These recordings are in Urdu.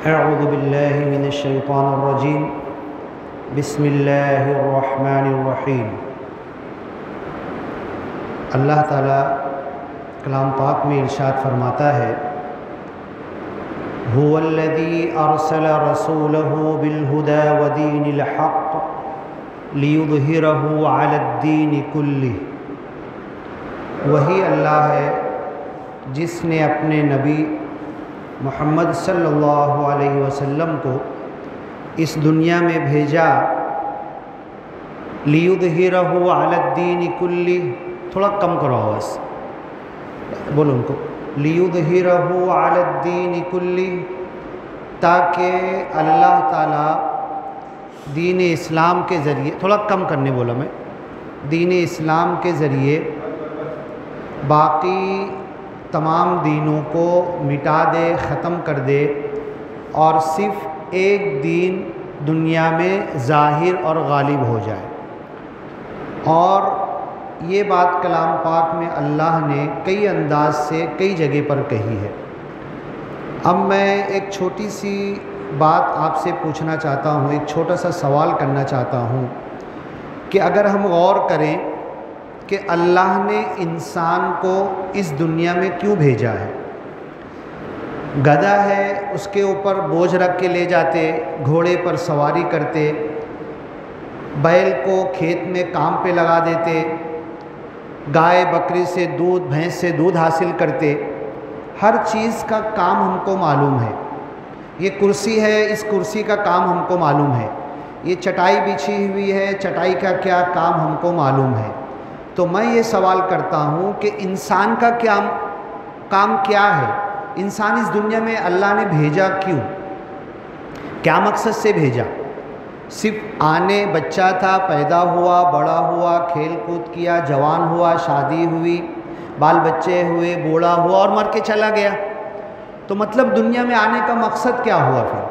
اعوذ باللہ من الشیطان الرجیم بسم اللہ الرحمن الرحیم۔ اللہ تعالیٰ کلام پاک میں ارشاد فرماتا ہے، هو الذی ارسل رسولہ بالہدی ودین الحق لیظہرہ علی الدین کلہ۔ وہی اللہ ہے جس نے اپنے نبی محمد صلی اللہ علیہ وسلم کو اس دنیا میں بھیجا، لیظہرہ علی الدین کلہ، تھوڑا کم کرو آواز، بولو ان کو، لیظہرہ علی الدین کلہ، تاکہ اللہ تعالیٰ دین اسلام کے ذریعے، تھوڑا کم کرنے بولا میں، دین اسلام کے ذریعے باقی تمام دینوں کو مٹا دے، ختم کر دے، اور صرف ایک دین دنیا میں ظاہر اور غالب ہو جائے۔ اور یہ بات کلام پاک میں اللہ نے کئی انداز سے کئی جگہ پر کہی ہے۔ اب میں ایک چھوٹی سی بات آپ سے پوچھنا چاہتا ہوں، ایک چھوٹا سا سوال کرنا چاہتا ہوں کہ اگر ہم غور کریں کہ اللہ نے انسان کو اس دنیا میں کیوں بھیجا ہے؟ گدھا ہے، اس کے اوپر بوجھ رکھ کے لے جاتے، گھوڑے پر سواری کرتے، بیل کو کھیت میں کام پہ لگا دیتے، گائے بکری سے دودھ، بھینس سے دودھ حاصل کرتے، ہر چیز کا کام ہم کو معلوم ہے۔ یہ کرسی ہے، اس کرسی کا کام ہم کو معلوم ہے۔ یہ چٹائی بچھی ہوئی ہے، چٹائی کا کیا کام ہم کو معلوم ہے۔ تو میں یہ سوال کرتا ہوں کہ انسان کا کام کیا ہے؟ انسان اس دنیا میں اللہ نے بھیجا کیوں؟ کیا مقصد سے بھیجا؟ صرف آنے، بچہ تھا، پیدا ہوا، بڑا ہوا، کھیل کود کیا، جوان ہوا، شادی ہوئی، بال بچے ہوئے، بوڑھا ہوا اور مر کے چلا گیا؟ تو مطلب دنیا میں آنے کا مقصد کیا ہوا پھر؟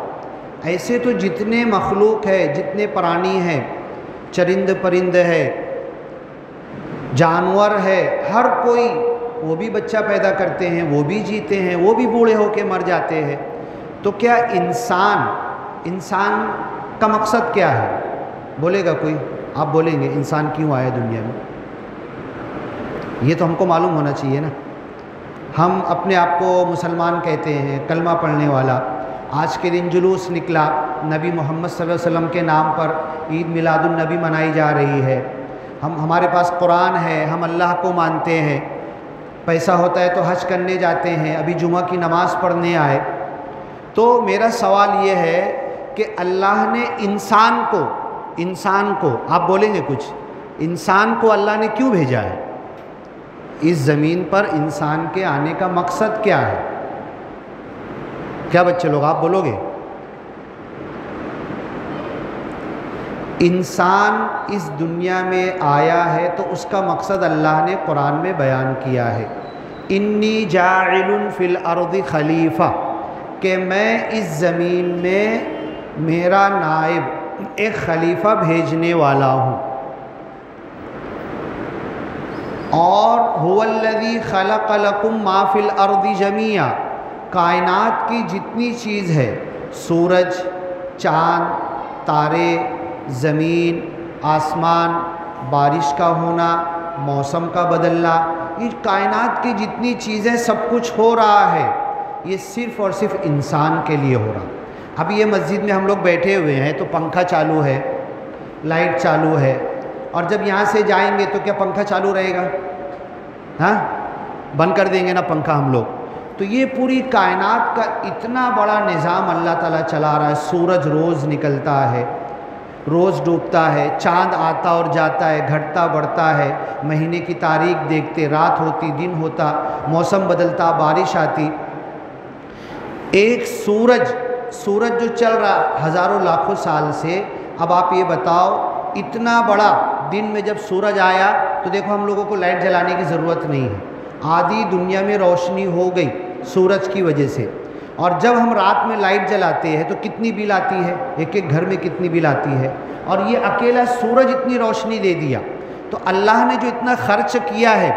ایسے تو جتنے مخلوق ہے، جتنے پرانی ہیں، چرند پرند ہے، جانور ہے، ہر کوئی، وہ بھی بچہ پیدا کرتے ہیں، وہ بھی جیتے ہیں، وہ بھی بوڑھے ہو کے مر جاتے ہیں۔ تو کیا انسان کا مقصد کیا ہے؟ بولے گا کوئی؟ آپ بولیں گے انسان کیوں آیا دنیا میں؟ یہ تو ہم کو معلوم ہونا چاہیے نا۔ ہم اپنے آپ کو مسلمان کہتے ہیں، کلمہ پڑھنے والا، آج کے دن جلوس نکلا، نبی محمد صلی اللہ علیہ وسلم کے نام پر عید میلاد النبی منائی جا رہی ہے، ہمارے پاس قرآن ہے، ہم اللہ کو مانتے ہیں، پیسہ ہوتا ہے تو حج کرنے جاتے ہیں، ابھی جمعہ کی نماز پڑھنے آئے۔ تو میرا سوال یہ ہے کہ اللہ نے انسان کو آپ بولیں گے کچھ، انسان کو اللہ نے کیوں بھیجا ہے؟ اس زمین پر انسان کے آنے کا مقصد کیا ہے؟ کیا بچے لوگ آپ بولو گے؟ انسان اس دنیا میں آیا ہے تو اس کا مقصد اللہ نے قرآن میں بیان کیا ہے، انی جاعل فی الارض خلیفہ، کہ میں اس زمین میں میرا نائب، ایک خلیفہ بھیجنے والا ہوں۔ اور هو الذی خلق لکم ما فی الارض جمیعا، کائنات کی جتنی چیز ہے، سورج، چاند، تارے، زمین، آسمان، بارش کا ہونا، موسم کا بدلنا، یہ کائنات کی جتنی چیزیں سب کچھ ہو رہا ہے، یہ صرف اور صرف انسان کے لیے ہو رہا۔ اب یہ مسجد میں ہم لوگ بیٹھے ہوئے ہیں تو پنکھا چالو ہے، لائٹ چالو ہے، اور جب یہاں سے جائیں گے تو کیا پنکھا چالو رہے گا؟ ہاں، بند کر دیں گے نا پنکھا ہم لوگ۔ تو یہ پوری کائنات کا اتنا بڑا نظام اللہ تعالیٰ چلا رہا ہے۔ سورج روز نکلتا ہے، روز ڈوبتا ہے، چاند آتا اور جاتا ہے، گھٹتا بڑھتا ہے، مہینے کی تاریخ دیکھتے، رات ہوتی، دن ہوتا، موسم بدلتا، بارش آتی۔ ایک سورج جو چل رہا ہزاروں لاکھوں سال سے، اب آپ یہ بتاؤ، اتنا بڑا دن میں جب سورج آیا تو دیکھو ہم لوگوں کو لائٹ جلانے کی ضرورت نہیں ہے، آدھی دنیا میں روشنی ہو گئی سورج کی وجہ سے۔ اور جب ہم رات میں لائٹ جلاتے ہیں تو کتنی بل آتی ہے؟ ایک ایک گھر میں کتنی بل آتی ہے؟ اور یہ اکیلا سورج اتنی روشنی دے دیا۔ تو اللہ نے جو اتنا خرچ کیا ہے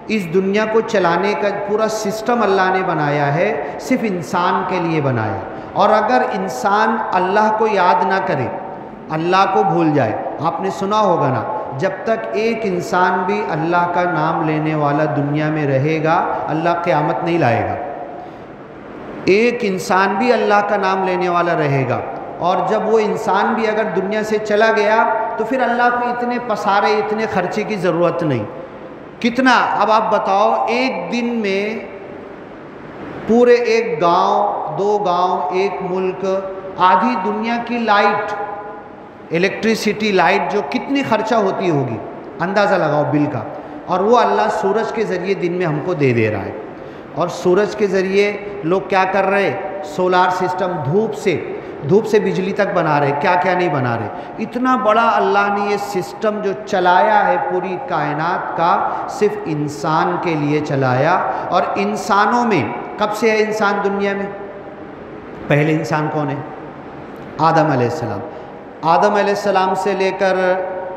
اس دنیا کو چلانے کا پورا سسٹم اللہ نے بنایا ہے، صرف انسان کے لیے بنایا۔ اور اگر انسان اللہ کو یاد نہ کرے، اللہ کو بھول جائے، آپ نے سنا ہوگا نا، جب تک ایک انسان بھی اللہ کا نام لینے والا دنیا میں رہے گا اللہ قیامت نہیں لائے گا۔ ایک انسان بھی اللہ کا نام لینے والا رہے گا، اور جب وہ انسان بھی اگر دنیا سے چلا گیا تو پھر اللہ کو اتنے پسارے، اتنے خرچے کی ضرورت نہیں۔ کتنا، اب آپ بتاؤ، ایک دن میں پورے ایک گاؤں، 2 گاؤں، ایک ملک، آدھی دنیا کی لائٹ، الیکٹریسٹی لائٹ جو کتنی خرچہ ہوتی ہوگی، اندازہ لگاؤ بل کا، اور وہ اللہ سورج کے ذریعے دن میں ہم کو دے رہا ہے۔ اور سورج کے ذریعے لوگ کیا کر رہے، سولار سسٹم، دھوپ سے بجلی تک بنا رہے، کیا کیا نہیں بنا رہے۔ اتنا بڑا اللہ نے یہ سسٹم جو چلایا ہے پوری کائنات کا، صرف انسان کے لیے چلایا۔ اور انسانوں میں کب سے ہے انسان دنیا میں؟ پہلے انسان کون ہے؟ آدم علیہ السلام۔ آدم علیہ السلام سے لے کر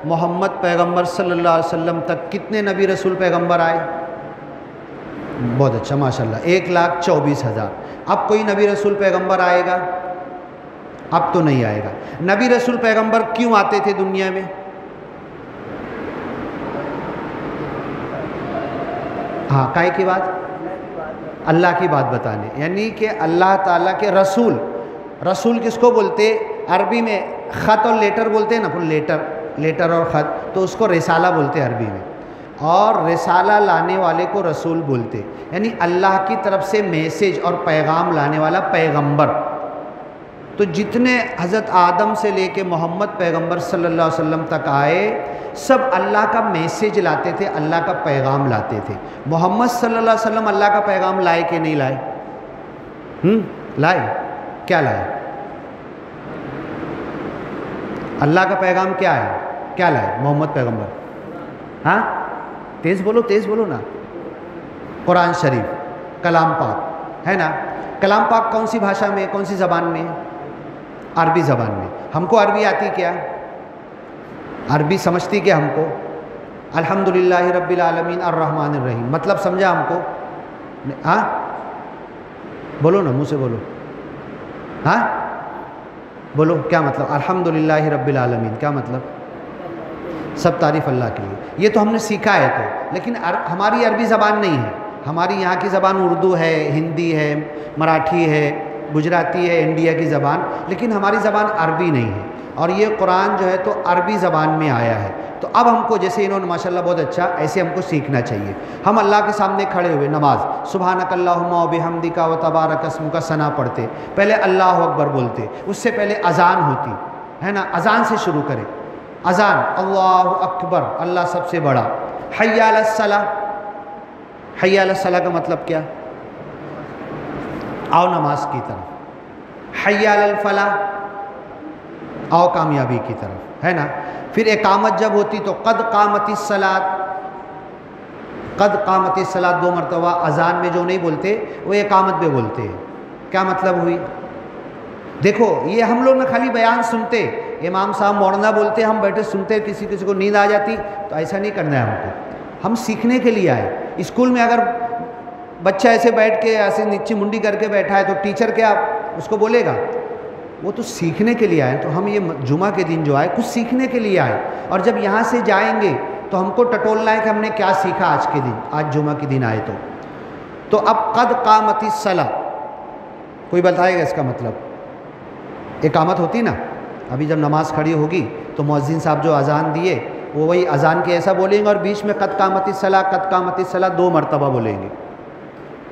محمد پیغمبر صلی اللہ علیہ وسلم تک کتنے نبی رسول پیغمبر آئے؟ بہت اچھا، ماشاءاللہ، 1,24,000۔ اب کوئی نبی رسول پیغمبر آئے گا؟ اب تو نہیں آئے گا۔ نبی رسول پیغمبر کیوں آتے تھے دنیا میں؟ ہاں، کائے کی بات؟ اللہ کی بات بتانے، یعنی کہ اللہ تعالیٰ کے رسول کس کو بولتے؟ عربی میں خط اور لیٹر بولتے ہیں نا، لیٹر اور خط، تو اس کو رسالہ بولتے عربی میں، اور رسالہ لانے والے کو رسول بولتے، یعنی اللہ کی طرف سے میسیج اور پیغام لانے والا پیغمبر۔ تو جتنے حضرت آدم سے لے کے محمد پیغمبر صلی اللہ علیہ وسلم تک آئے، سب اللہ کا میسیج لاتے تھے، اللہ کا پیغام لاتے تھے۔ محمد صلی اللہ علیہ وسلم اللہ کا پیغام لائے کہ نہیں لائے؟ لائے؟ کیا لائے؟ اللہ کا پیغام کیا ہے؟ کیا لائے محمد پیغمبر؟ ہاں، تیز بولو نا۔ قرآن شریف، کلام پاک ہے نا۔ کلام پاک کون سی بھاشا میں، کون سی زبان میں؟ عربی زبان میں۔ ہم کو عربی آتی کیا؟ عربی سمجھتی کیا ہم کو؟ الحمدللہ رب العالمین الرحمن الرحیم، مطلب سمجھا ہم کو؟ ہاں بولو نا، منہ سے بولو، ہاں بولو، کیا مطلب الحمدللہ رب العالمین؟ کیا مطلب؟ سب تعریف اللہ کے لیے۔ یہ تو ہم نے سیکھا ہے تو، لیکن ہماری عربی زبان نہیں ہے۔ ہماری یہاں کی زبان اردو ہے، ہندی ہے، مراٹھی ہے، گجراتی ہے، انڈیا کی زبان، لیکن ہماری زبان عربی نہیں ہے۔ اور یہ قرآن جو ہے تو عربی زبان میں آیا ہے۔ تو اب ہم کو، جیسے انہوں نے ماشاءاللہ بہت اچھا، ایسے ہم کو سیکھنا چاہیے۔ ہم اللہ کے سامنے کھڑے ہوئے نماز، سبحانک اللہم و بحمدک و تبارک اسمک کا ثنا پڑھتے، پہلے اللہ اکبر بولتے، اس سے پہلے اذان ہوتی ہے نا، اذان سے شروع کرے، اذان، اللہ اکبر، اللہ سب سے بڑا، حی علی الصلاۃ، حی علی الصلاۃ کا مطلب کیا؟ آؤ نماز کی طرف، حی علی الفلاح، آؤ کامیابی کی طرف، ہے نا۔ پھر اقامت جب ہوتی تو قد قامت الصلاۃ، قد قامت الصلاۃ 2 مرتبہ اذان میں جو نہیں بولتے وہ اقامت پہ بولتے ہیں۔ کیا مطلب ہوئی؟ دیکھو، یہ ہم لوگ نہ خالی بیان سنتے، امام صاحب مولانا بولتے، ہم بیٹھے سنتے، کسی کو نیند آ جاتی، تو ایسا نہیں کرنا ہے ہم کو۔ ہم سیکھنے کے لیے آئے۔ اسکول میں اگر بچہ ایسے بیٹھ کے ایسے نیچی منڈی کر کے بیٹھا ہے تو ٹیچر کیا اس کو بولے گا؟ وہ تو سیکھنے کے لیے آئے۔ تو ہم یہ جمعہ کے دن جو آئے کچھ سیکھنے کے لیے آئے، اور جب یہاں سے جائیں گے تو ہم کو ٹٹولنا ہے کہ ہم نے کیا سیکھا آج کے دن، آج جمعہ کے دن آئے تو اب قد قامت الصلاۃ، کوئی بتائے گا اس کا مطلب؟ اقامت ہوتی نا، ابھی جب نماز کھڑی ہوگی تو مؤذن صاحب جو اذان دیے وہ وہی اذان کے ایسا بولیں گے، اور بیچ میں قد قامت الصلاۃ، قد قامت الصلاۃ 2 مرتبہ بولیں گے۔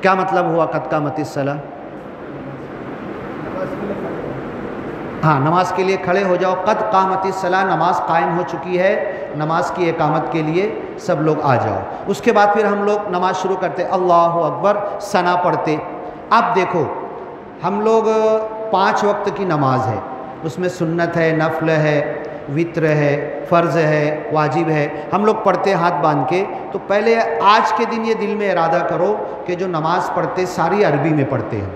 کیا مطلب ہوا قد قامت الصلاۃ؟ ہاں، نماز کے لیے کھڑے ہو جاؤ، قد قامت الصلاۃ، نماز قائم ہو چکی ہے، نماز کی اقامت کے لیے سب لوگ آ جاؤ۔ اس کے بعد پھر ہم لوگ نماز شروع کرتے، اللہ اکبر، ثنا پڑھتے۔ اب دیکھو، ہم لوگ 5 وقت کی نماز ہے، اس میں سنت ہے، نفل ہے، وتر ہے، فرض ہے، واجب ہے، ہم لوگ پڑھتے ہاتھ باندھ کے۔ تو پہلے آج کے دن یہ دل میں ارادہ کرو کہ جو نماز پڑھتے ساری عربی میں پڑھتے ہیں،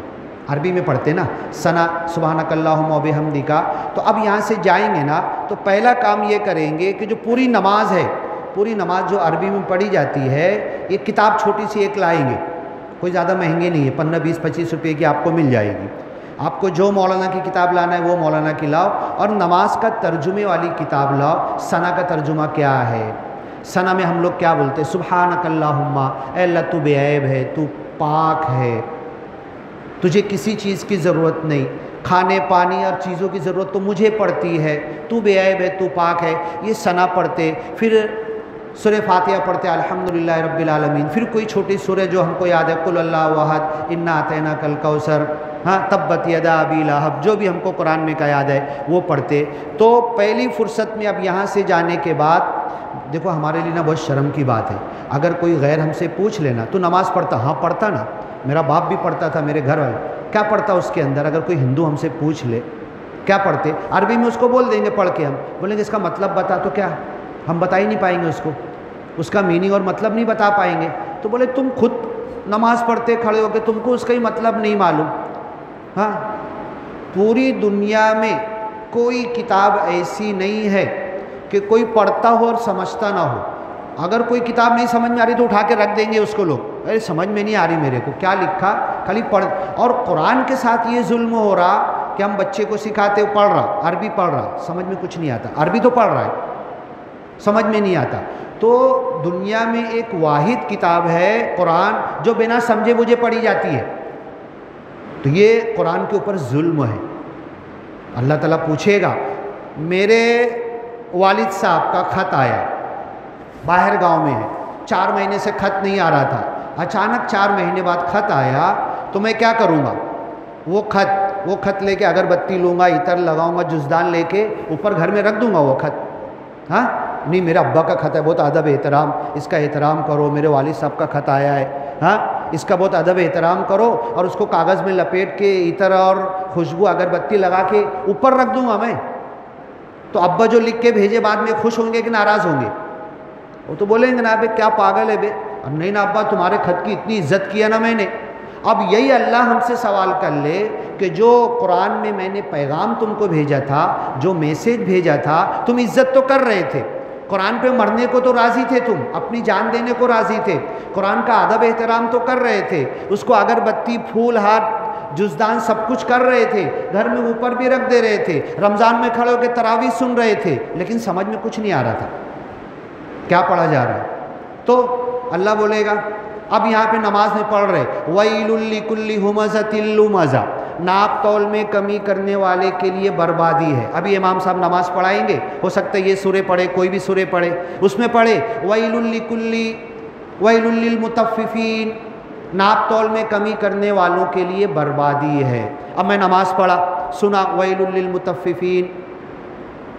عربی میں پڑھتے نا، ثنا، سبحانک اللہم و بحمدک۔ تو اب یہاں سے جائیں گے نا تو پہلا کام یہ کریں گے کہ جو پوری نماز ہے، پوری نماز جو عربی میں پڑھی جاتی ہے، یہ کتاب چھوٹی سی ایک لائیں گے، کوئی زیادہ مہنگی نہیں ہے، 15 20 25 روپے کی آپ کو مل جائے گی۔ آپ کو جو مولانا کی کتاب لانا ہے وہ مولانا کی لاؤ، اور نماز کا ترجمے والی کتاب لاؤ۔ ثنا کا ترجمہ کیا ہے؟ ثنا میں ہم لوگ کیا بولتے ہیں؟ سبحانک اللہم، اے اللہ تو بے عیب ہے، تو پاک ہے، تجھے کسی چیز کی ضرورت نہیں، کھانے پانی اور چیزوں کی ضرورت تو مجھے پڑتی ہے، تو بے عیب ہے، تو پاک ہے۔ یہ ثنا پڑھتے، پھر سورہ فاتحہ پڑھتے الحمدللہ رب العالمین، پھر کوئی چھوٹی سورہ جو ہم کو یاد ہے قل اللہ احد، انا اعطیناک الکوثر، ہاں تبت یدا ابی لہب، جو بھی ہم کو قرآن میں کا یاد ہے وہ پڑھتے۔ تو پہلی فرصت میں اب یہاں سے جانے کے بعد دیکھو ہمارے لیے نا بہت شرم کی بات ہے، اگر کوئی غیر ہم سے پوچھ لینا تو نماز پڑھتا؟ ہاں پڑھتا نا، میرا باپ بھی پڑھتا تھا، میرے گھر والے کیا پڑھتا اس کے اندر؟ اگر کوئی ہندو ہم سے پوچھ لے کیا پڑھتے، عربی میں اس کو بول دیں گے پڑھ کے، ہم بولیں گے اس کا مطلب بتا، تو کیا ہم بتا ہی نہیں پائیں گے اس کو، اس کا میننگ اور مطلب نہیں بتا پائیں گے۔ تو بولے تم خود نماز پڑھتے کھڑے ہو کے، تم کو اس کا ہی مطلب نہیں معلوم۔ ہاں، پوری دنیا میں کوئی کتاب ایسی نہیں ہے کہ کوئی پڑھتا ہو اور سمجھتا نہ ہو۔ اگر کوئی کتاب نہیں سمجھ میں آ رہی تو اٹھا کے رکھ دیں گے اس کو لوگ، ارے سمجھ میں نہیں آ رہی میرے کو، کیا لکھا، خالی پڑھ۔ اور قرآن کے ساتھ یہ ظلم ہو رہا کہ ہم بچے کو سکھاتے، پڑھ رہا، عربی پڑھ رہا، سمجھ میں کچھ نہیں آتا، عربی تو پڑھ رہا ہے سمجھ میں نہیں آتا۔ تو دنیا میں ایک واحد کتاب ہے قرآن جو بنا سمجھے بوجھے پڑھی جاتی ہے، تو یہ قرآن کے اوپر ظلم ہے۔ اللہ تعالیٰ پوچھے گا، میرے والد صاحب کا خط آیا، باہر گاؤں میں ہے، 4 مہینے سے خط نہیں آ رہا تھا، اچانک 4 مہینے بعد خط آیا تو میں کیا کروں گا؟ وہ خط لے کے اگربتی لوں گا، عطر لگاؤں گا، جزدان لے کے اوپر گھر میں رکھ دوں گا وہ خط؟ ہاں نہیں، میرے ابا کا خط ہے، بہت ادب احترام، اس کا احترام کرو، میرے والد صاحب کا خط آیا ہے، ہاں اس کا بہت ادب احترام کرو، اور اس کو کاغذ میں لپیٹ کے عطر اور خوشبو اگربتی لگا کے اوپر رکھ دوں گا میں؟ تو ابا جو لکھ کے بھیجے بعد میں خوش ہوں گے کہ ناراض ہوں گے؟ وہ تو بولیں گے نا بے کیا پاگل ہے بے، نہیں نا ابا تمہارے خط کی اتنی عزت کیا نا میں نے۔ اب یہی اللہ ہم سے سوال کر لے کہ جو قرآن میں نے پیغام تم کو بھیجا تھا، جو میسیج بھیجا تھا، تم عزت تو کر رہے تھے، قرآن پہ مرنے کو تو راضی تھے، تم اپنی جان دینے کو راضی تھے، قرآن کا ادب احترام تو کر رہے تھے، اس کو اگربتی پھول ہاتھ جزدان سب کچھ کر رہے تھے، گھر میں اوپر بھی رکھ دے رہے تھے، رمضان میں کھڑے ہو کے تراویح سن رہے تھے، لیکن سمجھ میں کچھ نہیں آ رہا تھا کیا پڑھا جا رہا ہے۔ تو اللہ بولے گا، اب یہاں پہ نماز میں پڑھ رہے وَيْلٌ لِكُلِّ هُمَزَةٍ لُمَزَةٍ، ناپ تول میں کمی کرنے والے کے لیے بربادی ہے۔ ابھی امام صاحب نماز پڑھائیں گے، ہو سکتا ہے یہ سورے پڑھے، کوئی بھی سورے پڑھے، اس میں پڑھے وَيْلٌ لِلْمُطَفِّفِينَ، ناپ تول میں کمی کرنے والوں کے لیے بربادی ہے۔ اب میں نماز پڑھا، سنا وَيْلٌ لِلْمُطَفِّفِينَ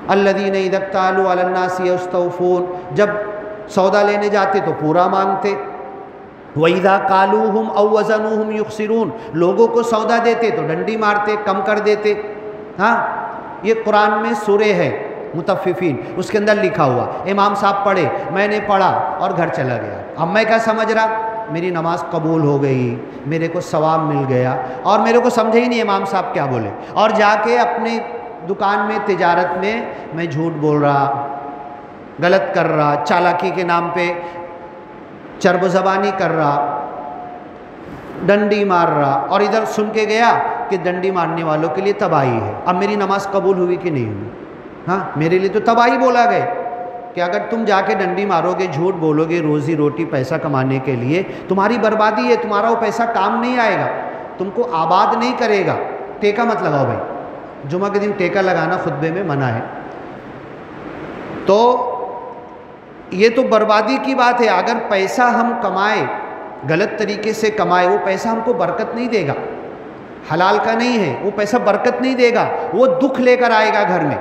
الَّذِينَ إِذَا اكْتَالُوا عَلَى النَّاسِ يَسْتَوْفُونَ، جب سودا لینے جاتے تو پورا مانگتے، وَإِذَا قَالُوهُمْ أَوْ وَزَنُوهُمْ يُخْسِرُونَ، لوگوں کو سودا دیتے تو ڈنڈی مارتے، کم کر دیتے۔ ہاں یہ قرآن میں سورہ ہے مطففین، اس کے اندر لکھا ہوا، امام صاحب پڑھے، میں نے پڑھا اور گھر چلا گیا۔ اب میں کیا سمجھ رہا؟ میری نماز قبول ہو گئی، میرے کو ثواب مل گیا، اور میرے کو سمجھے ہی نہیں امام صاحب کیا بولے، اور جا کے اپنے دکان میں تجارت میں جھوٹ بول رہا، غلط کر رہا، چالاکی کے نام پہ چرب زبانی کر رہا، ڈنڈی مار رہا، اور ادھر سن کے گیا کہ ڈنڈی مارنے والوں کے لیے تباہی ہے۔ اب میری نماز قبول ہوئی کہ نہیں ہوئی؟ ہاں میرے لیے تو تباہی بولا گئے کہ اگر تم جا کے ڈنڈی مارو گے، جھوٹ بولو گے روزی روٹی پیسہ کمانے کے لیے، تمہاری بربادی ہے، تمہارا وہ پیسہ کام نہیں آئے گا، تم کو آباد نہیں کرے گا۔ ٹیکہ مت لگاؤ بھائی، جمعہ کے دن ٹیکہ لگانا خطبے میں منع ہے۔ تو یہ تو بربادی کی بات ہے۔ اگر پیسہ ہم کمائے، غلط طریقے سے کمائے، وہ پیسہ ہم کو برکت نہیں دے گا، حلال کا نہیں ہے، وہ پیسہ برکت نہیں دے گا، وہ دکھ لے کر آئے گا گھر میں۔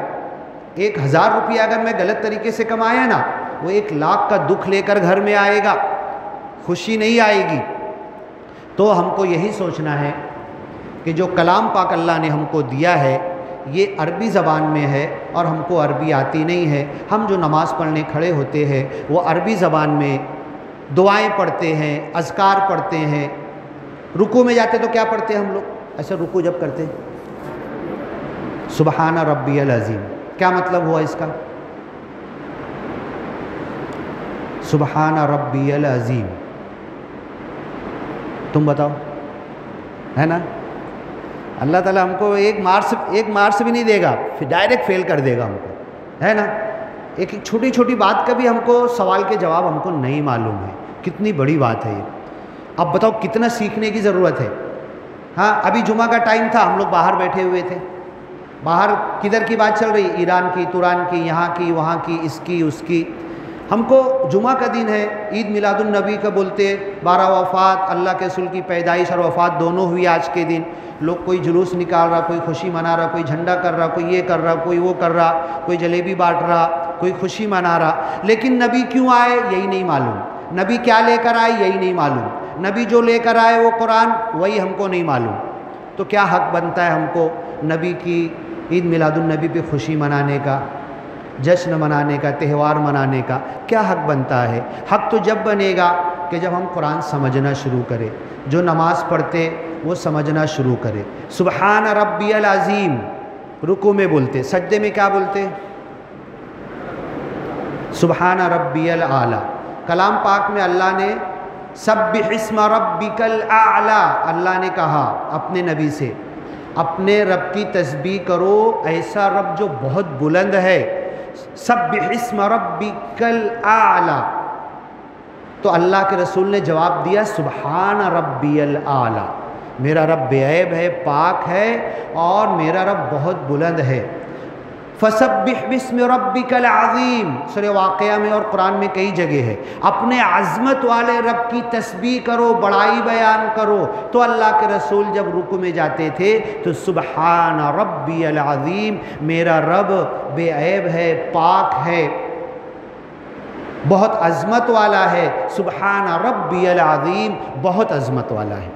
1000 روپیہ اگر میں غلط طریقے سے کمایا نا، وہ 1 لاکھ کا دکھ لے کر گھر میں آئے گا، خوشی نہیں آئے گی۔ تو ہم کو یہی سوچنا ہے کہ جو کلام پاک اللہ نے ہم کو دیا ہے یہ عربی زبان میں ہے، اور ہم کو عربی آتی نہیں ہے۔ ہم جو نماز پڑھنے کھڑے ہوتے ہیں وہ عربی زبان میں دعائیں پڑھتے ہیں، اذکار پڑھتے ہیں۔ رکوع میں جاتے تو کیا پڑھتے ہیں ہم لوگ؟ ایسے رکوع جب کرتے سبحان ربی العظیم، کیا مطلب ہوا اس کا؟ سبحان ربی العظیم، تم بتاؤ، ہے نا؟ اللہ تعالیٰ ہم کو ایک مارکس بھی نہیں دے گا، پھر ڈائریکٹ فیل کر دے گا ہم کو، ہے نا؟ ایک چھوٹی چھوٹی بات کا بھی ہم کو سوال کے جواب ہم کو نہیں معلوم ہے، کتنی بڑی بات ہے یہ۔ اب بتاؤ کتنا سیکھنے کی ضرورت ہے۔ ہاں ابھی جمعہ کا ٹائم تھا، ہم لوگ باہر بیٹھے ہوئے تھے، باہر کدھر کی بات چل رہی؟ ایران کی، توران کی، یہاں کی، وہاں کی، اس کی اس کی۔ ہم کو جمعہ کا دن ہے، عید میلاد النبی کا بولتے، 12 وفات، اللہ کے رسول کی پیدائش اور وفات دونوں ہوئی آج کے دن۔ لوگ کوئی جلوس نکال رہا، کوئی خوشی منا رہا، کوئی جھنڈا کر رہا، کوئی یہ کر رہا، کوئی وہ کر رہا، کوئی جلیبی بانٹ رہا، کوئی خوشی منا رہا، لیکن نبی کیوں آئے یہی نہیں معلوم، نبی کیا لے کر آئے یہی نہیں معلوم، نبی جو لے کر آئے وہ قرآن، وہی ہم کو نہیں معلوم۔ تو کیا حق بنتا ہے ہم کو نبی کی عید میلاد النبی پہ خوشی منانے کا، جشن منانے کا، تہوار منانے کا؟ کیا حق بنتا ہے؟ حق تو جب بنے گا کہ جب ہم قرآن سمجھنا شروع کریں، جو نماز پڑھتے وہ سمجھنا شروع کرے۔ سبحان ربی العظیم رکوع میں بولتے، سجدے میں کیا بولتے؟ سبحان ربی الاعلیٰ۔ کلام پاک میں اللہ نے سبح اسم ربک الاعلیٰ، اللہ نے کہا اپنے نبی سے، اپنے رب کی تسبیح کرو، ایسا رب جو بہت بلند ہے، سبح اسم ربک الاعلیٰ۔ تو اللہ کے رسول نے جواب دیا سبحان ربی الاعلیٰ، میرا رب بے عیب ہے، پاک ہے، اور میرا رب بہت بلند ہے۔ فسبح باسم ربک العظیم، سورہ واقعہ میں اور قرآن میں کئی جگہ ہے، اپنے عظمت والے رب کی تسبیح کرو، بڑائی بیان کرو۔ تو اللہ کے رسول جب رکوع میں جاتے تھے تو سبحان ربی العظیم، میرا رب بے عیب ہے، پاک ہے، بہت عظمت والا ہے، سبحان ربی العظیم، بہت عظمت والا ہے۔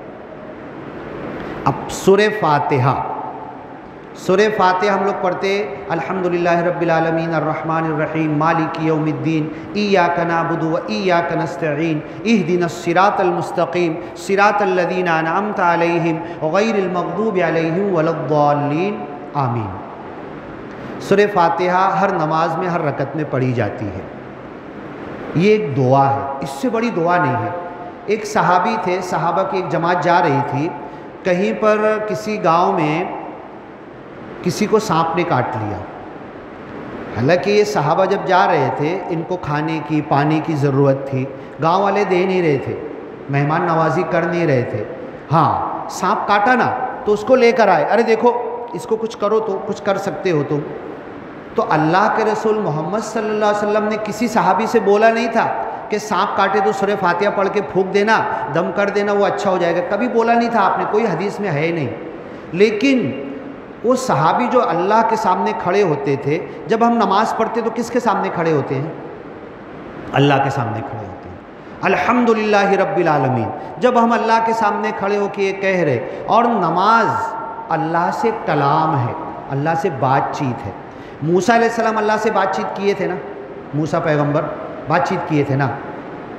اب سورہ فاتحہ، سورہ فاتحہ ہم لوگ پڑھتے الحمدللہ رب العالمین الرحمن الرحیم مالک یوم الدین ایاک نعبد و ایاک نستعین اہدنا الصراط المستقیم صراط الذین انعمت علیہم غیر المغضوب علیہم ولا الضالین آمین۔ سورہ فاتحہ ہر نماز میں، ہر رکعت میں پڑھی جاتی ہے۔ یہ ایک دعا ہے، اس سے بڑی دعا نہیں ہے۔ ایک صحابی تھے، صحابہ کی ایک جماعت جا رہی تھی، کہیں پر کسی گاؤں میں کسی کو سانپ نے کاٹ لیا۔ حالانکہ یہ صحابہ جب جا رہے تھے، ان کو کھانے کی، پانی کی ضرورت تھی، گاؤں والے دے نہیں رہے تھے، مہمان نوازی کر نہیں رہے تھے۔ ہاں سانپ کاٹا نا تو اس کو لے کر آئے، ارے دیکھو اس کو کچھ کرو، تو کچھ کر سکتے ہو تم۔ تو اللہ کے رسول محمد صلی اللہ علیہ وسلم نے کسی صحابی سے بولا نہیں تھا کہ سانپ کاٹے تو سورہ فاتحہ پڑھ کے پھونک دینا، دم کر دینا، وہ اچھا ہو جائے گا، کبھی بولا نہیں تھا آپ نے، کوئی حدیث میں ہے نہیں۔ لیکن وہ صحابی جو اللہ کے سامنے کھڑے ہوتے تھے، جب ہم نماز پڑھتے تو کس کے سامنے کھڑے ہوتے ہیں؟ اللہ کے سامنے کھڑے ہوتے ہیں۔ الحمدللہ رب العالمین، جب ہم اللہ کے سامنے کھڑے ہو کے یہ کہہ رہے، اور نماز اللہ سے کلام ہے، اللہ سے بات چیت ہے۔ موسیٰ علیہ السلام اللہ سے بات چیت کیے تھے نا، موسیٰ پیغمبر بات چیت کیے تھے نا،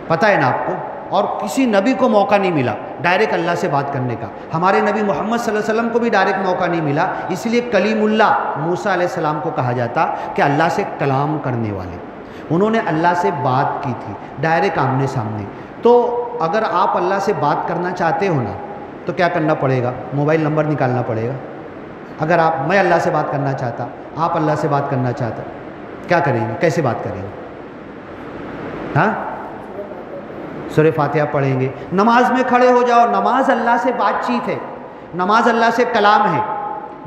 پتہ ہے نا آپ کو؟ اور کسی نبی کو موقع نہیں ملا ڈائریکٹ اللہ سے بات کرنے کا۔ ہمارے نبی محمد صلی اللہ علیہ وسلم کو بھی ڈائریکٹ موقع نہیں ملا، اس لیے کلیم اللہ موسیٰ علیہ السلام کو کہا جاتا کہ اللہ سے کلام کرنے والے۔ انہوں نے اللہ سے بات کی تھی ڈائریکٹ آمنے سامنے۔ تو اگر آپ اللہ سے بات کرنا چاہتے ہو نا تو کیا کرنا پڑے گا؟ موبائل نمبر نکالنا پڑے گا۔ اگر میں اللہ سے بات کرنا چاہتا، آپ اللہ سے بات کرنا چاہتا، کیا کریں گے؟ کیسے بات کریں گے؟ ہاں سورہ فاتحہ پڑھیں گے، نماز میں کھڑے ہو جاؤ، نماز اللہ سے بات چیت ہے، نماز اللہ سے کلام ہے۔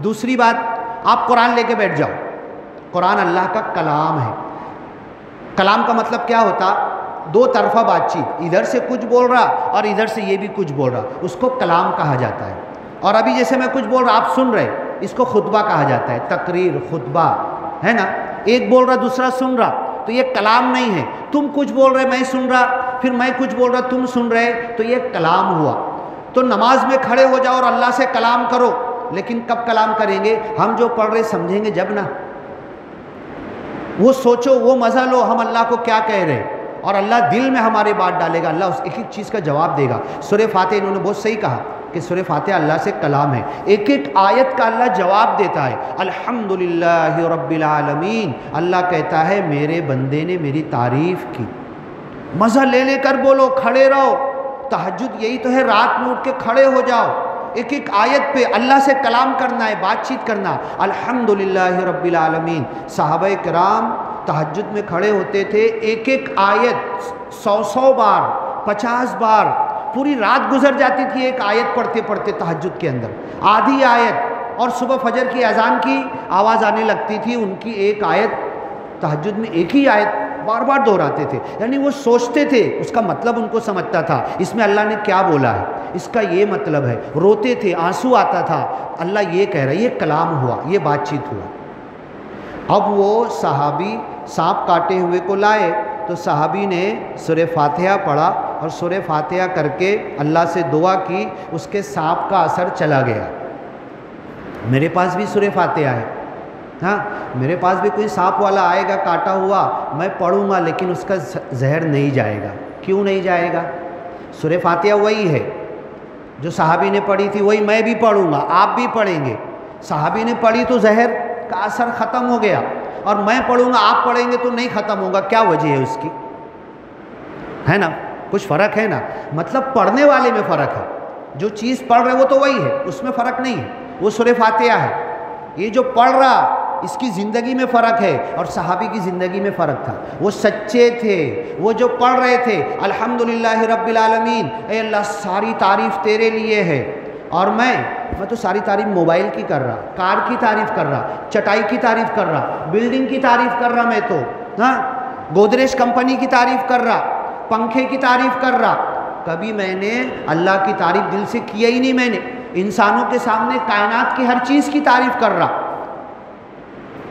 دوسری بات، آپ قرآن لے کے بیٹھ جاؤ، قرآن اللہ کا کلام ہے۔ کلام کا مطلب کیا ہوتا؟ دو طرفہ بات چیت، ادھر سے کچھ بول رہا اور ادھر سے یہ بھی کچھ بول رہا، اس کو کلام کہا جاتا ہے۔ اور ابھی جیسے میں کچھ بول رہا آپ سن رہے، اس کو خطبہ کہا جاتا ہے، تقریر، خطبہ ہے نا۔ ایک بول رہا دوسرا سن رہا تو یہ کلام نہیں ہے۔ تم کچھ بول رہے میں سن رہا، پھر میں کچھ بول رہا تم سن رہے، تو یہ کلام ہوا۔ تو نماز میں کھڑے ہو جاؤ اور اللہ سے کلام کرو، لیکن کب کلام کریں گے؟ ہم جو پڑھ رہے سمجھیں گے جب نا، وہ سوچو، وہ مزہ لو ہم اللہ کو کیا کہہ رہے، اور اللہ دل میں ہمارے بات ڈالے گا، اللہ اس ایک ایک چیز کا جواب دے گا۔ سورہ فاتحہ انہوں نے بہت صحیح کہا کہ سورہ فاتحہ اللہ سے کلام ہے، ایک ایک آیت کا اللہ جواب دیتا ہے۔ الحمدللہ رب العالمین، اللہ کہتا ہے میرے بندے نے میری تعریف کی۔ مزہ لے لے کر بولو، کھڑے رہو، تہجد یہی تو ہے، رات میں اٹھ کے کھڑے ہو جاؤ، ایک ایک آیت پہ اللہ سے کلام کرنا ہے، بات چیت کرنا۔ الحمدللہ رب العالمین۔ صحابہ کرام تہجد میں کھڑے ہوتے تھے، ایک ایک آیت 100 بار، 50 بار، پوری رات گزر جاتی تھی ایک آیت پڑھتے پڑھتے تہجد کے اندر، آدھی آیت، اور صبح فجر کی اذان کی آواز آنے لگتی تھی، ان کی ایک آیت تہجد میں ایک ہی آیت بار بار دہراتے تھے، یعنی وہ سوچتے تھے، اس کا مطلب ان کو سمجھتا تھا، اس میں اللہ نے کیا بولا ہے، اس کا یہ مطلب ہے، روتے تھے، آنسو آتا تھا، اللہ یہ کہہ رہا ہے، یہ کلام ہوا، یہ بات چیت ہوا۔ اب وہ صحابی سانپ کاٹے ہوئے کو لائے تو صحابی نے سورہ فاتحہ پڑھا اور سورہ فاتحہ کر کے اللہ سے دعا کی، اس کے سانپ کا اثر چلا گیا۔ میرے پاس بھی سورہ فاتحہ ہے، ہاں میرے پاس بھی کوئی سانپ والا آئے گا کاٹا ہوا، میں پڑھوں گا لیکن اس کا زہر نہیں جائے گا۔ کیوں نہیں جائے گا؟ سورہ فاتحہ وہی ہے جو صحابی نے پڑھی تھی، وہی میں بھی پڑھوں گا، آپ بھی پڑھیں گے۔ صحابی نے پڑھی تو زہر کا اثر ختم ہو گیا، اور میں پڑھوں گا آپ پڑھیں گے تو نہیں ختم ہوگا۔ کیا وجہ ہے اس کی؟ ہے نا، کچھ فرق ہے نا، مطلب پڑھنے والے میں فرق ہے، جو چیز پڑھ رہے وہ تو وہی ہے، اس میں فرق نہیں ہے، وہ سورہ فاتحہ ہے۔ یہ جو پڑھ رہا اس کی زندگی میں فرق ہے، اور صحابی کی زندگی میں فرق تھا، وہ سچے تھے، وہ جو پڑھ رہے تھے الحمدللہ رب العالمین، اے اللہ ساری تعریف تیرے لیے ہے، اور میں تو ساری تعریف موبائل کی کر رہا، کار کی تعریف کر رہا، چٹائی کی تعریف کر رہا، بلڈنگ کی تعریف کر رہا، میں تو ہاں گودریج کمپنی کی تعریف کر رہا، پنکھے کی تعریف کر رہا، کبھی میں نے اللہ کی تعریف دل سے کیا ہی نہیں۔ میں نے انسانوں کے سامنے کائنات کی ہر چیز کی تعریف کر رہا،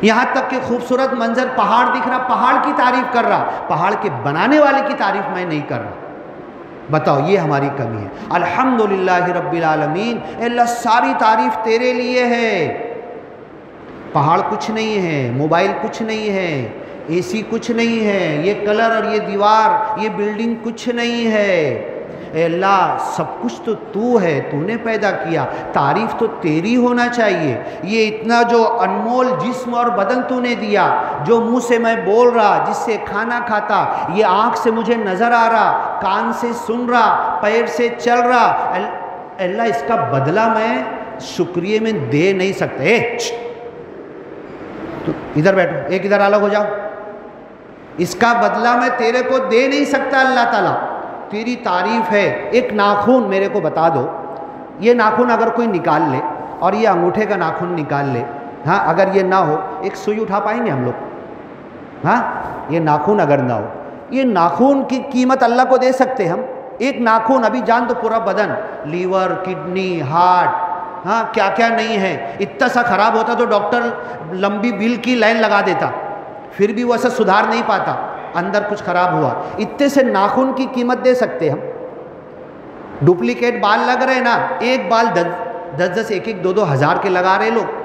یہاں تک کہ خوبصورت منظر پہاڑ دکھ رہا، پہاڑ کی تعریف کر رہا، پہاڑ کے بنانے والے کی تعریف میں نہیں کر رہا۔ بتاؤ یہ ہماری کمی ہے۔ الحمدللہ رب العالمین، اے اللہ ساری تعریف تیرے لیے ہے۔ پہاڑ کچھ نہیں ہے، موبائل کچھ نہیں ہے، اے سی کچھ نہیں ہے، یہ کلر اور یہ دیوار یہ بلڈنگ کچھ نہیں ہے، اے اللہ سب کچھ تو تو ہے، تو نے پیدا کیا، تعریف تو تیری ہونا چاہیے۔ یہ اتنا جو انمول جسم اور بدن تو نے دیا، جو منہ سے میں بول رہا، جس سے کھانا کھاتا، یہ آنکھ سے مجھے نظر آ رہا، کان سے سن رہا، پیر سے چل رہا، اللہ اس کا بدلہ میں شکریہ میں دے نہیں سکتے۔ تو ادھر بیٹھو، ایک ادھر الگ ہو جاؤ، اس کا بدلہ میں تیرے کو دے نہیں سکتا اللہ تعالیٰ، تیری تعریف ہے۔ ایک ناخن میرے کو بتا دو، یہ ناخن اگر کوئی نکال لے اور یہ انگوٹھے کا ناخن نکال لے، ہاں اگر یہ نہ ہو ایک سوئی اٹھا پائیں گے ہم لوگ؟ ہاں یہ ناخن اگر نہ ہو، یہ ناخن کی قیمت اللہ کو دے سکتے ہم؟ ایک ناخن، ابھی جان تو پورا بدن، لیور، کڈنی، ہارٹ، ہاں کیا کیا نہیں ہے، اتنا سا خراب ہوتا تو ڈاکٹر لمبی بل کی لائن لگا دیتا، پھر بھی وہ ایسا سدھار نہیں پاتا، اندر کچھ خراب ہوا۔ اتنے سے ناخن کی قیمت دے سکتے ہم؟ ڈپلیکیٹ بال لگ رہے نا، ایک بال 10 ایک 2 ہزار کے لگا رہے لوگ،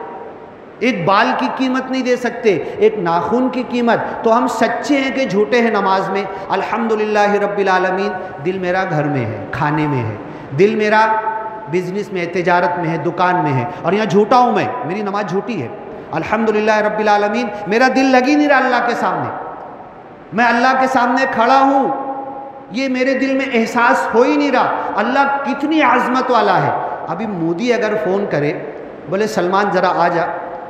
ایک بال کی قیمت نہیں دے سکتے، ایک ناخن کی قیمت۔ تو ہم سچے ہیں کہ جھوٹے ہیں نماز میں؟ الحمدللہ رب العالمین، دل میرا گھر میں ہے، کھانے میں ہے، دل میرا بزنس میں ہے، تجارت میں ہے، دکان میں ہے، اور یہاں جھوٹا ہوں میں، میری نماز جھوٹی ہے۔ الحمدللہ رب العالمین، میرا دل لگ ہی نہیں رہا اللہ کے سامنے، میں اللہ کے سامنے کھڑا ہوں، یہ میرے دل میں احساس ہو ہی نہیں رہا اللہ کتنی عظمت والا ہے۔ ابھی مودی اگر فون کرے، بولے سلمان ذرا آ جا،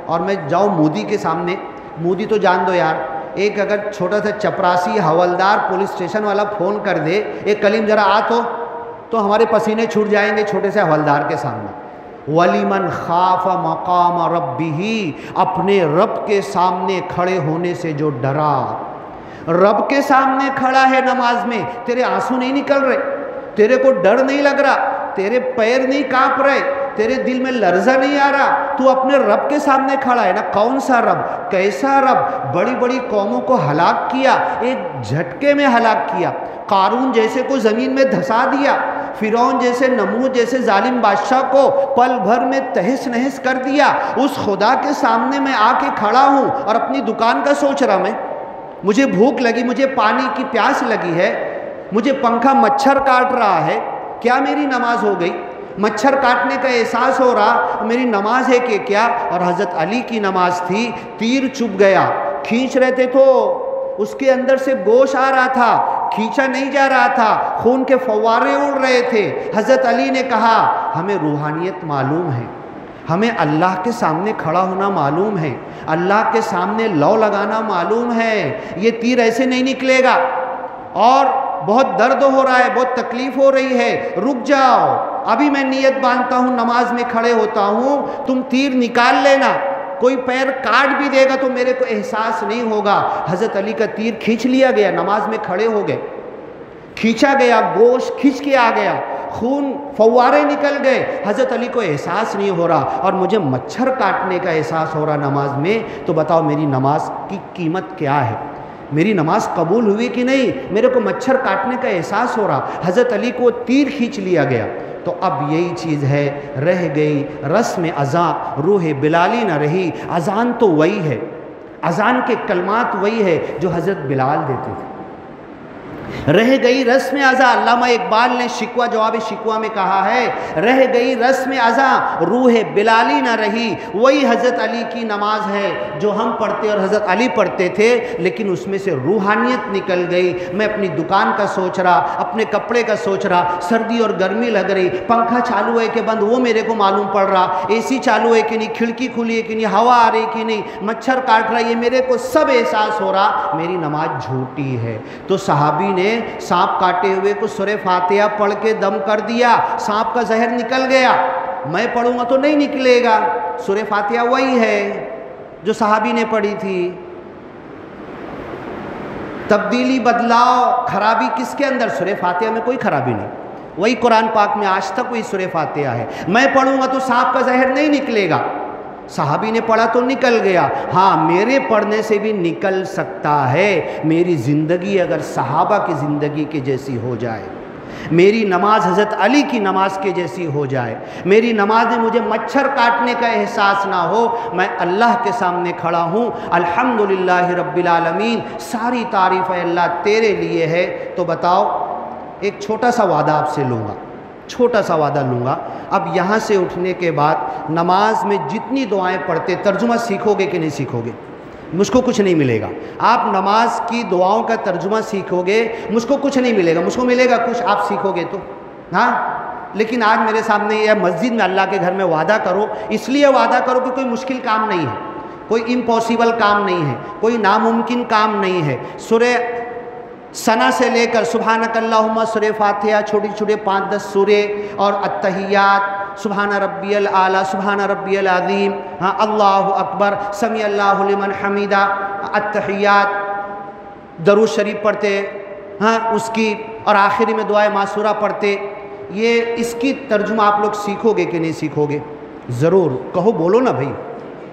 اور میں جاؤں مودی کے سامنے، مودی تو جان دو یار، ایک اگر چھوٹا سا چپراسی حوالدار پولیس اسٹیشن والا فون کر دے، ایک کلیم ذرا آ تو ہمارے پسینے چھوٹ جائیں گے چھوٹے سے حوالدار کے سامنے۔ وَلِمَنْ خَافَ مَقَامَ رَبِّهِ، اپنے رب کے سامنے کھڑے ہونے سے جو ڈرا، رب کے سامنے کھڑا ہے نماز میں، تیرے آنسو نہیں نکل رہے، تیرے کو ڈر نہیں لگ رہا، تیرے پیر نہیں کانپ رہے، تیرے دل میں لرزہ نہیں آ رہا، تو اپنے رب کے سامنے کھڑا ہے نا۔ کون سا رب، کیسا رب؟ بڑی بڑی قوموں کو ہلاک کیا، ایک جھٹکے میں ہلاک کیا، قارون جیسے کو زمین میں دھسا دیا، فرعون جیسے، نمرود جیسے ظالم بادشاہ کو پل بھر میں تہس نہس کر دیا۔ اس خدا کے سامنے میں آ کے کھڑا ہوں اور اپنی دکان کا سوچ رہا، میں مجھے بھوک لگی، مجھے پانی کی پیاس لگی ہے، مجھے پنکھا مچھر کاٹ رہا ہے، کیا میری نماز ہو گئی؟ مچھر کاٹنے کا احساس ہو رہا، میری نماز ہے کہ کیا؟ اور حضرت علی کی نماز تھی، تیر چبھ گیا، کھینچ رہے تھے تو اس کے اندر سے گوشت آ رہا تھا، کھینچا نہیں جا رہا تھا، خون کے فوارے اڑ رہے تھے۔ حضرت علی نے کہا ہمیں روحانیت معلوم ہے، ہمیں اللہ کے سامنے کھڑا ہونا معلوم ہے، اللہ کے سامنے لو لگانا معلوم ہے، یہ تیر ایسے نہیں نکلے گا، اور بہت درد ہو رہا ہے، بہت تکلیف ہو رہی ہے، رک جاؤ، ابھی میں نیت باندھتا ہوں، نماز میں کھڑے ہوتا ہوں، تم تیر نکال لینا، کوئی پیر کاٹ بھی دے گا تو میرے کو احساس نہیں ہوگا۔ حضرت علی کا تیر کھینچ لیا گیا، نماز میں کھڑے ہو گئے، کھینچا گیا، گوشت کھینچ کے آ گیا، خون فوارے نکل گئے، حضرت علی کو احساس نہیں ہو رہا، اور مجھے مچھر کاٹنے کا احساس ہو رہا نماز میں، تو بتاؤ میری نماز کی قیمت کیا ہے، میری نماز قبول ہوئی کہ نہیں، میرے کو مچھر کاٹنے کا احساس ہو رہا۔ حضرت علی کو تیر کھینچ لیا گیا۔ تو اب یہی چیز ہے، رہ گئی رسم اذاں، روح بلالی نہ رہی۔ اذان تو وہی ہے، اذان کے کلمات وہی ہے جو حضرت بلال دیتے تھے، رہ گئی رسم اذاں۔ علامہ اقبال نے شکوہ جواب شکوہ میں کہا ہے، رہ گئی رسم اذاں، روح بلالی نہ رہی۔ وہی حضرت علی کی نماز ہے جو ہم پڑھتے اور حضرت علی پڑھتے تھے، لیکن اس میں سے روحانیت نکل گئی۔ میں اپنی دکان کا سوچ رہا، اپنے کپڑے کا سوچ رہا، سردی اور گرمی لگ رہی، پنکھا چالو ہے کہ بند وہ میرے کو معلوم پڑ رہا، اے سی چالو ہے کہ نہیں، کھڑکی کھلی ہے کہ نہیں، ہوا آ رہی کہ نہیں، مچھر کاٹ رہا ہے، یہ میرے کو سب احساس ہو رہا، میری نماز جھوٹی ہے۔ تو صحابی نے سانپ کاٹے ہوئے کو سورہ فاتحہ پڑھ کے دم کر دیا، سانپ کا زہر نکل گیا، میں پڑھوں گا تو نہیں نکلے گا۔ سورہ فاتحہ وہی ہے جو صحابی نے پڑھی تھی۔ تبدیلی، بدلاؤ، خرابی کس کے اندر؟ سورہ فاتحہ میں کوئی خرابی نہیں، وہی قرآن پاک میں آج تک وہی سورہ فاتحہ ہے۔ میں پڑھوں گا تو سانپ کا زہر نہیں نکلے گا، صحابی نے پڑھا تو نکل گیا، ہاں میرے پڑھنے سے بھی نکل سکتا ہے۔ میری زندگی اگر صحابہ کی زندگی کے جیسی ہو جائے، میری نماز حضرت علی کی نماز کے جیسی ہو جائے، میری نماز میں مجھے مچھر کاٹنے کا احساس نہ ہو، میں اللہ کے سامنے کھڑا ہوں، الحمدللہ رب العالمین، ساری تعریف ہے اللہ تیرے لیے ہے۔ تو بتاؤ، ایک چھوٹا سا وعدہ آپ سے لوں گا، چھوٹا سا وعدہ لوں گا، اب یہاں سے اٹھنے کے بعد نماز میں جتنی دعائیں پڑھتے ترجمہ سیکھو گے کہ نہیں سیکھو گے؟ مجھ کو کچھ نہیں ملے گا۔ آپ نماز کی دعاؤں کا ترجمہ سیکھو گے، مجھ کو کچھ نہیں ملے گا، مجھ کو ملے گا کچھ آپ سیکھو گے تو، ہاں۔ لیکن آج میرے سامنے یہ مسجد میں اللہ کے گھر میں وعدہ کرو، اس لیے وعدہ کرو کہ کوئی مشکل کام نہیں ہے، کوئی امپاسبل کام نہیں ہے، کوئی ناممکن کام نہیں ہے۔ سورہ ثنا سے لے کر سبحانک اللہم، سورہ فاتحہ، چھوٹی چھوٹے 5-10 سورے، اور التحیات، سبحان ربی الاعلیٰ، سبحان ربی العظیم، ہاں، اللہ اکبر، سمیع اللہ لمن حمیدہ، التحیات، درود شریف پڑھتے، ہاں اس کی، اور آخری میں دعائے معصورہ پڑھتے۔ یہ اس کی ترجمہ آپ لوگ سیکھو گے کہ نہیں سیکھو گے؟ ضرور کہو، بولو نا بھائی،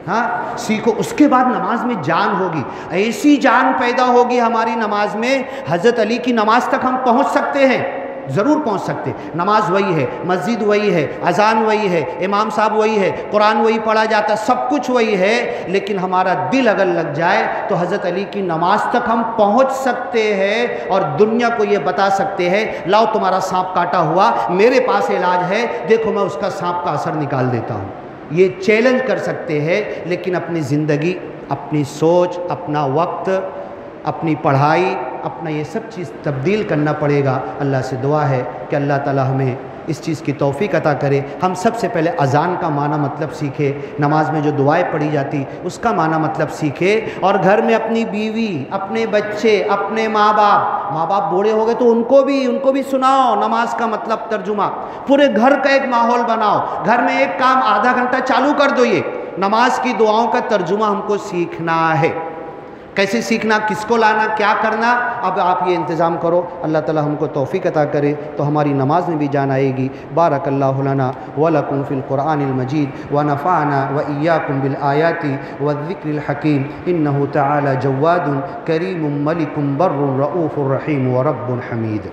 ہاں سیکھو۔ اس کے بعد نماز میں جان ہوگی، ایسی جان پیدا ہوگی ہماری نماز میں، حضرت علی کی نماز تک ہم پہنچ سکتے ہیں، ضرور پہنچ سکتے۔ نماز وہی ہے، مسجد وہی ہے، اذان وہی ہے، امام صاحب وہی ہے، قرآن وہی پڑھا جاتا ہے، سب کچھ وہی ہے، لیکن ہمارا دل اگر لگ جائے تو حضرت علی کی نماز تک ہم پہنچ سکتے ہیں، اور دنیا کو یہ بتا سکتے ہیں، لاؤ تمہارا سانپ کاٹا ہوا، میرے پاس علاج ہے، دیکھو میں اس کا سانپ کا اثر نکال دیتا ہوں۔ یہ چیلنج کر سکتے ہیں، لیکن اپنی زندگی، اپنی سوچ، اپنا وقت، اپنی پڑھائی، اپنا یہ سب چیز تبدیل کرنا پڑے گا۔ اللہ سے دعا ہے کہ اللہ تعالی ہمیں اس چیز کی توفیق عطا کرے۔ ہم سب سے پہلے اذان کا معنی مطلب سیکھے، نماز میں جو دعائیں پڑھی جاتی اس کا معنی مطلب سیکھے، اور گھر میں اپنی بیوی، اپنے بچے، اپنے ماں باپ بوڑھے ہو گئے تو ان کو بھی سناؤ نماز کا مطلب ترجمہ، پورے گھر کا ایک ماحول بناؤ، گھر میں ایک کام آدھا گھنٹہ چالو کر دو، یہ نماز کی دعاؤں کا ترجمہ ہم کو سیکھنا ہے۔ کیسے سیکھنا، کس کو لانا، کیا کرنا، اب آپ یہ انتظام کرو۔ اللہ تعالی ہم کو توفیق عطا کرے تو ہماری نماز میں بھی جان آئے گی۔ بارک اللہ لنا ولکم فی القرآن المجید ونفعنا وإیاکم بالآیات والذکر الحکیم، انہ تعالی جواد کریم ملک بر رؤوف رحیم ورب حمید۔